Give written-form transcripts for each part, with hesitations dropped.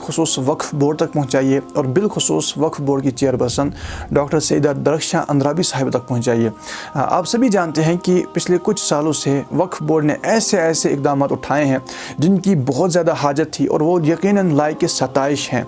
بالخصوص وقف بورڈ تک پہنچائیے اور بالخصوص وقف بورڈ کی چیئرپرسن ڈاکٹر سیدہ درخشاں اندرابی صاحبہ تک پہنچائیے۔ آپ سبھی جانتے ہیں کہ پچھلے کچھ سالوں سے وقف بورڈ نے ایسے اقدامات اٹھائے ہیں جن کی بہت زیادہ حاجت تھی اور وہ یقیناً لائق ستائش ہیں۔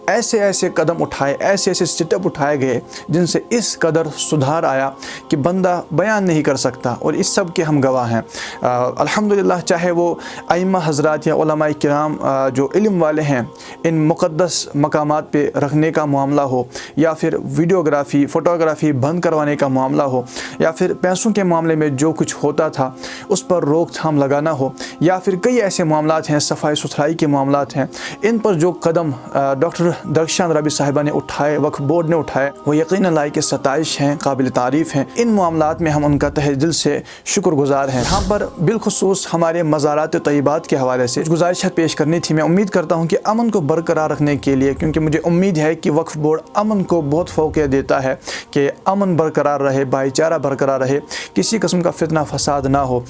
ایسے قدم اٹھائے، ایسے اسٹیپ اٹھائے گئے جن سے اس قدر سدھار آیا کہ بندہ بیان نہیں کر سکتا، اور اس سب کے ہم گواہ ہیں۔ الحمدللہ، چاہے وہ ائمہ حضرات یا علماء کرام جو علم والے ہیں، ان مقدس مقامات پہ رکھنے کا معاملہ ہو، یا پھر ویڈیوگرافی فوٹوگرافی بند کروانے کا معاملہ ہو، یا پھر پیسوں کے معاملے میں جو کچھ ہوتا تھا اس پر روک تھام لگانا ہو، یا پھر کئی ایسے معاملات ہیں، صفائی ستھرائی کے معاملات ہیں، ان پر جو قدم ڈاکٹر درخشاں اندرابی صاحبہ نے اٹھائے، وقف بورڈ نے اٹھائے، وہ یقیناً لائق ستائش ہیں، قابل تعریف ہیں۔ ان معاملات میں ہم ان کا تہ دل سے شکر گزار ہیں۔ یہاں پر بالخصوص ہمارے مزارات طیبات کے حوالے سے گزارشات پیش کرنی تھی۔ میں امید کرتا ہوں کہ امن کو برقرار رکھنے کے لیے، کیونکہ مجھے امید ہے کہ وقف بورڈ امن کو بہت فوقیت دیتا ہے، کہ امن برقرار رہے، بھائی چارہ برقرار رہے، کسی قسم کا فتنہ فساد نہ ہو۔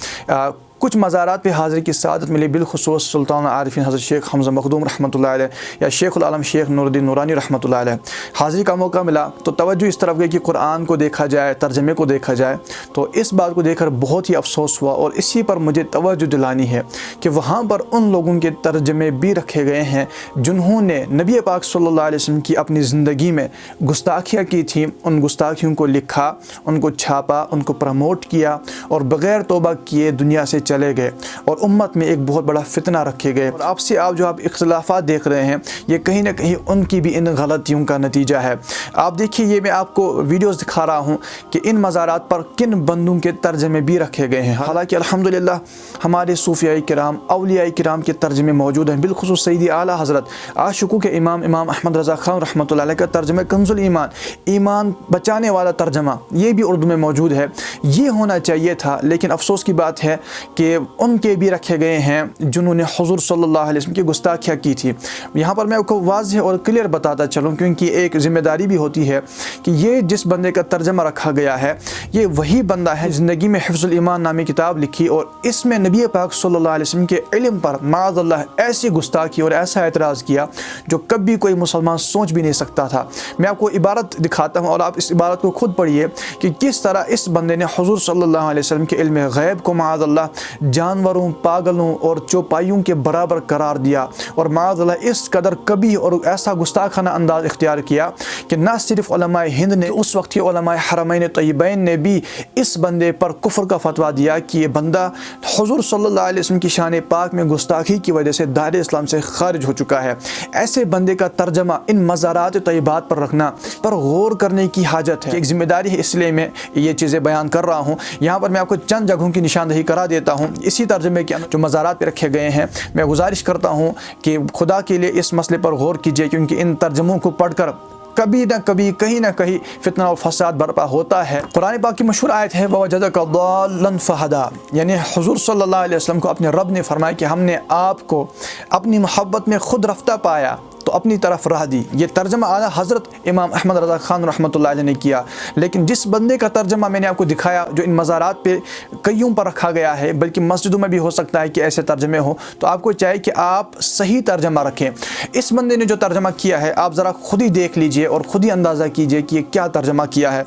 کچھ مزارات پہ حاضری کی سعادت ملی، بالخصوص سلطان عارفین حضرت شیخ حمزہ مخدوم رحمۃ اللہ علیہ یا شیخ العالم شیخ نور الدین نورانی رحمۃ اللہ علیہ۔ حاضری کا موقع ملا تو توجہ اس طرف گئی کہ قرآن کو دیکھا جائے، ترجمے کو دیکھا جائے، تو اس بات کو دیکھ کر بہت ہی افسوس ہوا، اور اسی پر مجھے توجہ دلانی ہے کہ وہاں پر ان لوگوں کے ترجمے بھی رکھے گئے ہیں جنہوں نے نبی پاک صلی اللہ علیہ وسلم کی اپنی زندگی میں گستاخیاں کی تھیں۔ ان گستاخیوں کو لکھا، ان کو چھاپا، ان کو پروموٹ کیا، اور بغیر توبہ کیے دنیا سے چلے گئے، اور امت میں ایک بہت بڑا فتنہ رکھے گئے۔ اور جو آپ اختلافات دیکھ رہے ہیں، یہ کہیں نہ کہیں ان کی بھی ان غلطیوں کا نتیجہ ہے۔ آپ دیکھیے، یہ میں آپ کو ویڈیوز دکھا رہا ہوں کہ ان مزارات پر کن بندوں کے ترجمے بھی رکھے گئے ہیں۔ حالانکہ الحمدللہ ہمارے صوفیاء کرام، اولیاء کرام کے ترجمے موجود ہیں، بالخصوص سیدی اعلیٰ حضرت عاشقوں کے امام احمد رضا خان رحمۃ اللہ علیہ کا ترجمہ کنز الایمان، ایمان بچانے والا ترجمہ، یہ بھی اردو میں موجود ہے۔ یہ ہونا چاہیے تھا، لیکن افسوس کی بات ہے کہ ان کے بھی رکھے گئے ہیں جنہوں نے حضور صلی اللہ علیہ وسلم کی گستاخیاں کی تھی۔ یہاں پر میں آپ کو واضح اور کلیئر بتاتا چلوں، کیونکہ ایک ذمہ داری بھی ہوتی ہے کہ یہ جس بندے کا ترجمہ رکھا گیا ہے، یہ وہی بندہ ہے زندگی میں حفظ الایمان نامی کتاب لکھی، اور اس میں نبی پاک صلی اللہ علیہ وسلم کے علم پر معاذ اللہ ایسی گستاخی اور ایسا اعتراض کیا جو کبھی کوئی مسلمان سوچ بھی نہیں سکتا تھا۔ میں آپ کو عبارت دکھاتا ہوں، اور آپ اس عبارت کو خود پڑھیے کہ کس طرح اس بندے نے حضور صلی اللہ علیہ وسلم کے علم غیب کو معاذ اللہ جانوروں، پاگلوں اور چوپائیوں کے برابر قرار دیا، اور معاذ اللہ اس قدر کبھی اور ایسا گستاخانہ انداز اختیار کیا کہ نہ صرف علماء ہند نے، اس وقت کے علماء حرمین طیبین نے بھی اس بندے پر کفر کا فتویٰ دیا کہ یہ بندہ حضور صلی اللہ علیہ وسلم کی شان پاک میں گستاخی کی وجہ سے دائرہ اسلام سے خارج ہو چکا ہے۔ ایسے بندے کا ترجمہ ان مزارات طیبات پر رکھنا، پر غور کرنے کی حاجت ہے، ایک ذمہ داری ہے، اس لیے میں یہ چیزیں بیان کر رہا ہوں۔ یہاں پر میں آپ کو چند جگہوں کی نشاندہی کرا دیتا ہوں اسی ترجمے کے جو مزارات پہ رکھے گئے ہیں۔ میں گزارش کرتا ہوں کہ خدا کے لیے اس مسئلے پر غور کیجیے، کیونکہ ان ترجموں کو پڑھ کر کبھی نہ کبھی کہیں نہ کہیں فتنہ اور فساد برپا ہوتا ہے۔ قرآن پاک کی مشہور آیت ہے وَوَجَدَكَ ضَالًّا فَهَدَىٰ، یعنی حضور صلی اللہ علیہ وسلم کو اپنے رب نے فرمایا کہ ہم نے آپ کو اپنی محبت میں خود رفتہ پایا تو اپنی طرف راہ دی۔ یہ ترجمہ اعلیٰ حضرت امام احمد رضا خان رحمۃ اللہ علیہ نے کیا، لیکن جس بندے کا ترجمہ میں نے آپ کو دکھایا جو ان مزارات پہ کئیوں پر رکھا گیا ہے، بلکہ مسجدوں میں بھی ہو سکتا ہے کہ ایسے ترجمے ہوں، تو آپ کو چاہیے کہ آپ صحیح ترجمہ رکھیں۔ اس بندے نے جو ترجمہ کیا ہے آپ ذرا خود ہی دیکھ لیجئے اور خود ہی اندازہ کیجئے کہ یہ کیا ترجمہ کیا ہے،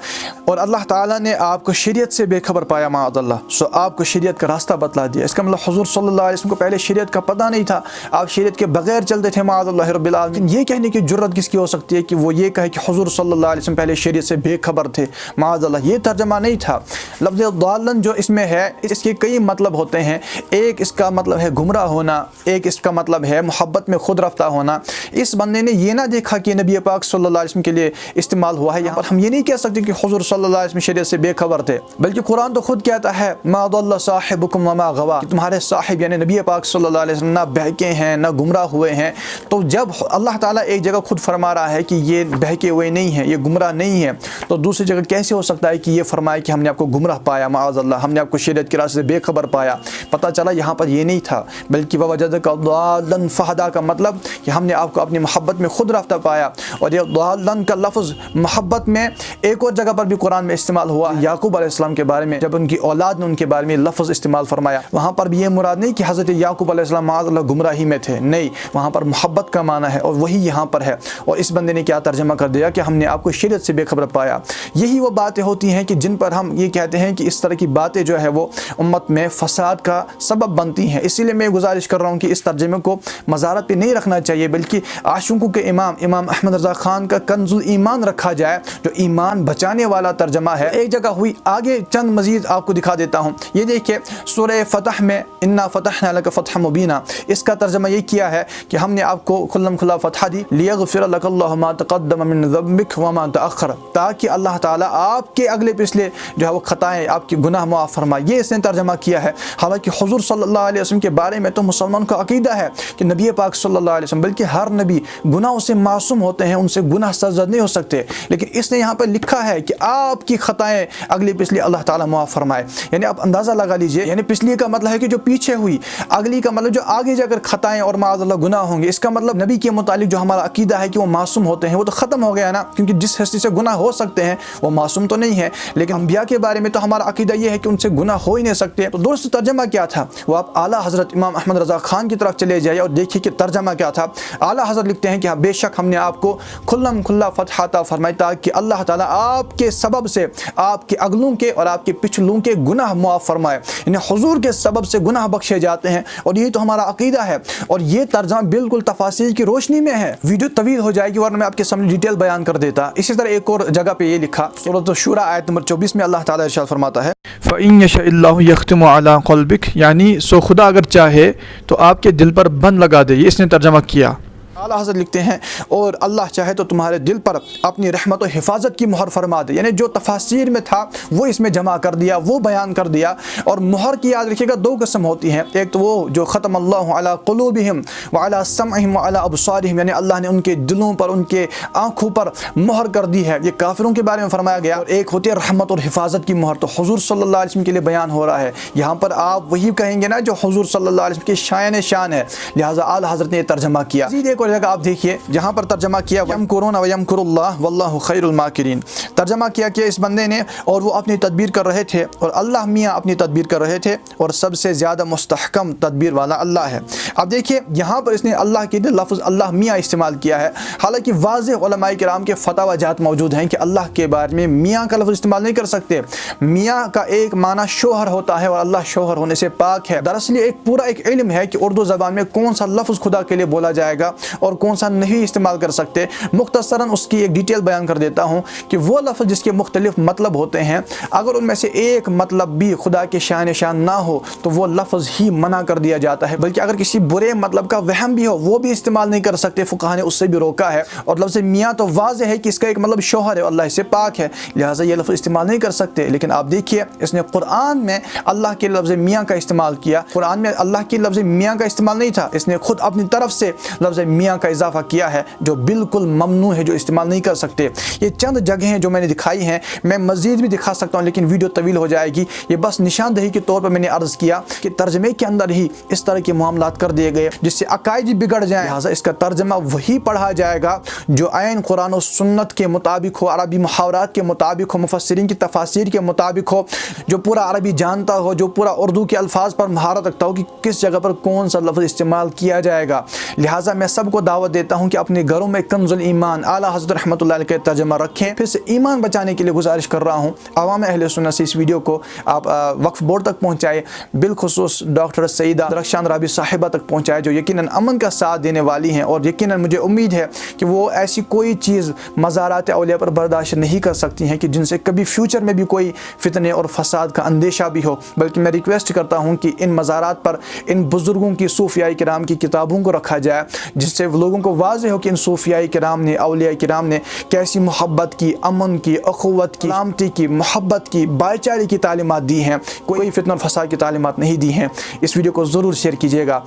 اور اللہ تعالیٰ نے آپ کو شریعت سے بے خبر پایا معاذ اللہ، سو آپ کو شریعت کا راستہ بتلا دیا۔ اس کا مطلب حضور صلی اللہ علیہ وسلم کو پہلے شریعت کا پتہ نہیں تھا، آپ شریعت کے بغیر چلتے تھے معاذ اللہ رب العالمین۔ یہ کہنے کی جرت کس کی ہو سکتی ہے کہ وہ یہ کہے کہ حضور صلی اللہ علیہ وسلم پہلے شریعت سے بے خبر تھے؟ معاذ اللہ، یہ ترجمہ نہیں تھا۔ لفظ ضالن جو اس میں ہے، اس کے کئی مطلب ہوتے ہیں۔ ایک اس کا مطلب ہے گمراہ ہونا، ایک اس کا مطلب ہے محبت میں خود رفتہ ہونا۔ اس بندے نے یہ نہ دیکھا کہ نبی پاک صلی اللہ علیہ وسلم کے لیے استعمال ہوا ہے۔ یہاں پر ہم یہ نہیں کہہ سکتے کہ حضور صلی اللہ علیہ وسلم شریعت سے بے خبر تھے، بلکہ قرآن تو خود کہتا ہے ما ضل صاحبکم وما غوا، کہ تمہارے صاحب یعنی نبی پاک صلی اللہ علیہ وسلم نہ بہکے ہیں نہ گمراہ ہوئے ہیں۔ تو جب اللہ تعالیٰ ایک جگہ خود فرما رہا ہے کہ یہ بہکے ہوئے نہیں ہیں، یہ گمراہ نہیں ہے، تو دوسری جگہ کیسے ہو سکتا ہے کہ یہ فرمائے کہ ہم نے آپ کو گمراہ پایا معاذ اللہ، ہم نے آپ کو شریعت کے راستے سے بے خبر پایا؟ پتہ چلا یہاں پر یہ نہیں تھا، بلکہ وَوَجَدَكَ ضَالًّا فَهَدَىٰ کا مطلب کہ ہم نے آپ کو اپنی محبت میں خود رفتہ پایا۔ اور یہ ضَالًّا کا لفظ محبت میں ایک اور جگہ پر بھی قرآن میں استعمال ہوا، یعقوب علیہ السلام کے بارے میں، جب ان کی اولاد نے ان کے بارے میں لفظ استعمال فرمایا، وہاں پر بھی یہ مراد نہیں کہ حضرت یعقوب علیہ السلام معاذ اللہ گمراہی میں تھے، نہیں، وہاں پر محبت کا معنی ہے، اور وہی یہاں پر ہے. اور اس بندے نے کیا ترجمہ کر دیا کہ ہم نے آپ کو شریعت سے بے خبر پایا. یہی وہ باتیں ہوتی ہیں کہ جن پر ہم یہ کہتے ہیں کہ اس طرح کی باتیں جو ہے وہ امت میں فساد کا سبب بنتی ہیں. اسی لیے میں گزارش کر رہا ہوں کہ اس ترجمے کو مزارت پہ نہیں رکھنا چاہیے، بلکہ عاشقوں کے امام احمد رضا خان کا کنز الایمان رکھا جائے، جو ایمان بچانے والا ترجمہ ہے. ایک جگہ ہوئی، آگے چند مزید آپ کو دکھا دیتا ہوں. یہ دیکھیے سورہ فتح میں انا فتحنا لک فتحا مبینا، اس کا ترجمہ یہ کیا ہے کہ ہم نے آپ کو کھلم کھلا فتح دی، لیغفر لک اللہ ما تقدم من ذنبک وما تاخر، تاکہ اللہ تعالیٰ آپ کے اگلے پچھلے جو ہے وہ خطائیں، آپ کے گناہ معاف فرمائے. یہ اس نے ترجمہ کیا ہے. حالانکہ حضور صلی اللہ علیہ وسلم کے بارے میں تو مسلمان کا عقیدہ ہے کہ نبی پاک صلی اللہ علیہ وسلم، بلکہ ہر نبی گناہوں سے معصوم ہوتے ہیں، ان سے گناہ سرزد نہیں ہو سکتے، لیکن اس نے یہاں پر لکھا ہے کہ آپ کی خطائیں اگلی پچھلی اللہ تعالیٰ معاف فرمائے. یعنی آپ اندازہ لگا لیجئے، یعنی پچھلی کا مطلب ہے کہ جو پیچھے ہوئی، اگلی کا مطلب جو آگے جا کر خطائیں اور معاذ اللہ گناہ ہوں گے. اس کا مطلب نبی کے متعلق جو ہمارا عقیدہ ہے کہ وہ معصوم ہوتے ہیں وہ تو ختم ہو گیا نا، کیونکہ جس ہستی سے گناہ ہو سکتے ہیں وہ معصوم تو نہیں ہے. لیکن انبیاء کے بارے میں تو ہمارا عقیدہ یہ ہے کہ ان سے گناہ ہو ہی نہیں سکتے. تو درست ترجمہ کیا تھا وہ آپ اعلیٰ حضرت امام احمد رضا خان کی طرف چلے جائیے اور دیکھیے کہ ترجمہ کیا تھا. اعلیٰ حضرت لکھتے ہیں کہ ہاں بے شک ہم نے آپ کو کھلم کھلا فتح عطا فرمایا تاکہ اللہ تعالیٰ آپ کے سبب سے آپ کے اگلوں کے اور آپ کے پچھلوں کے گناہ معاف فرمائے. یعنی حضور کے سبب سے گناہ بخشے جاتے ہیں، اور یہ تو ہمارا عقیدہ ہے. اور یہ ترجمہ بالکل تفاسیر کی روشنی میں ہے. ویڈیو طویل ہو جائے گی ورنہ میں آپ کے سامنے ڈیٹیل بیان کر دیتا. اسی طرح ایک اور جگہ پہ یہ لکھا سورۃ الشورى آیت نمبر 24 میں اللہ تعالیٰ ارشاد فرماتا ہے فَإِن يَشَإِ اللَّهُ يَخْتِمُ عَلَىٰ قَلْبِكَ، یعنی سو خدا اگر چاہے تو آپ کے دل پر بند لگا دے. یہ اس نے ترجمہ کیا. اعلیٰ حضرت لکھتے ہیں اور اللہ چاہے تو تمہارے دل پر اپنی رحمت و حفاظت کی مہر فرما دے. یعنی جو تفاسیر میں تھا وہ اس میں جمع کر دیا، وہ بیان کر دیا. اور مہر کی یاد رکھیے گا دو قسم ہوتی ہیں. ایک تو وہ جو ختم اللہ علی قلوبہم وعلی سمعہم وعلی ابصارہم، یعنی اللہ نے ان کے دلوں پر، ان کے آنکھوں پر مہر کر دی ہے. یہ کافروں کے بارے میں فرمایا گیا. اور ایک ہوتی ہے رحمت اور حفاظت کی مہر، تو حضور صلی اللہ علیہ وسلم کے لیے بیان ہو رہا ہے. یہاں پر آپ وہی کہیں گے نا جو حضور صلی اللہ علیہ وسلم کی شان ہے، لہٰذا اعلیٰ حضرت نے یہ ترجمہ کیا. ایک اور جگہ آپ دیکھیے جہاں پر ترجمہ کیا یمکرون ویمکر اللہ واللہ خیر الماکرین. ترجمہ کیا کہ اس بندے نے اور وہ اپنی تدبیر کر رہے تھے اور اللہ میاں اپنی تدبیر کر رہے تھے، اور سب سے زیادہ مستحکم تدبیر والا اللہ ہے. اب دیکھیے یہاں پر اس نے اللہ کے لفظ اللہ میاں استعمال کیا ہے. حالانکہ واضح علماء کرام کے فتاوی جات موجود ہیں کہ اللہ کے بارے میں میاں کا لفظ استعمال نہیں کر سکتے. میاں کا ایک معنی شوہر ہوتا ہے اور اللہ شوہر ہونے سے پاک ہے. دراصل ایک پورا ایک علم ہے کہ اردو زبان میں کون سا لفظ خدا کے لیے بولا جائے گا اور کون سا نہیں استعمال کر سکتے. مختصراً اس کی ایک ڈیٹیل بیان کر دیتا ہوں کہ وہ لفظ جس کے مختلف مطلب ہوتے ہیں، اگر ان میں سے ایک مطلب بھی خدا کے شان نہ ہو تو وہ لفظ ہی منع کر دیا جاتا ہے. بلکہ اگر کسی برے مطلب کا وہم بھی ہو وہ بھی استعمال نہیں کر سکتے، فقہا نے اس سے بھی روکا ہے. اور لفظ میاں تو واضح ہے کہ اس کا ایک مطلب شوہر ہے، اللہ اس سے پاک ہے، لہٰذا یہ لفظ استعمال نہیں کر سکتے. لیکن آپ دیکھیے اس نے قرآن میں اللہ کے لفظ میاں کا استعمال کیا. قرآن میں اللہ کے لفظ میاں کا استعمال نہیں تھا، اس نے خود اپنی طرف سے لفظ میاں کا اضافہ کیا ہے جو بالکل ممنوع ہے، جو استعمال نہیں کر سکتے. یہ چند جگہیں جو میں نے دکھائی ہیں، میں مزید بھی دکھا سکتا ہوں لیکن ویڈیو طویل ہو جائے گی. یہ بس نشاندہی کے طور پر میں نے عرض کیا کہ ترجمے کے اندر ہی اس طرح کے معاملات کر دیے گئے جس سے عقائد بگڑ جائیں. لہٰذا اس کا ترجمہ وہی پڑھا جائے گا جو عین قرآن و سنت کے مطابق ہو، عربی محاورات کے مطابق ہو، مفسرین کی تفاسیر کے مطابق ہو، جو پورا عربی جانتا ہو، جو پورا اردو کے الفاظ پر مہارت رکھتا ہو کہ کس جگہ پر کون سا لفظ استعمال کیا جائے گا. لہٰذا میں سب کو دعوت دیتا ہوں کہ اپنے گھروں میں کنز الایمان اعلیٰ حضرت رحمۃ اللہ علیہ کا ترجمہ رکھیں. پھر سے ایمان بچانے کے لیے گزارش کر رہا ہوں عوام اہل سنت سے اس ویڈیو کو آپ وقف بورڈ تک پہنچائے، بالخصوص ڈاکٹر سیدہ درخشاں اندرابی صاحبہ تک پہنچائے جو یقیناً امن کا ساتھ دینے والی ہیں. اور یقیناً مجھے امید ہے کہ وہ ایسی کوئی چیز مزارات اولیاء پر برداشت نہیں کر سکتی ہیں کہ جن سے کبھی فیوچر میں بھی کوئی فتنے اور فساد کا اندیشہ بھی ہو. بلکہ میں ریکویسٹ کرتا ہوں کہ ان مزارات پر ان بزرگوں کی صوفیاء کرام کی کتابوں کو رکھا جائے جس سے لوگوں کو واضح ہو کہ ان صوفیاء کرام نے، اولیاء کرام نے کیسی محبت کی، امن کی، اخوت کی، سلامتی کی، محبت کی، بھائی چارے کی تعلیمات دی ہیں. کوئی فتنہ اور فساد کی تعلیمات نہیں دی ہیں. اس ویڈیو کو ضرور شیئر کیجیے گا.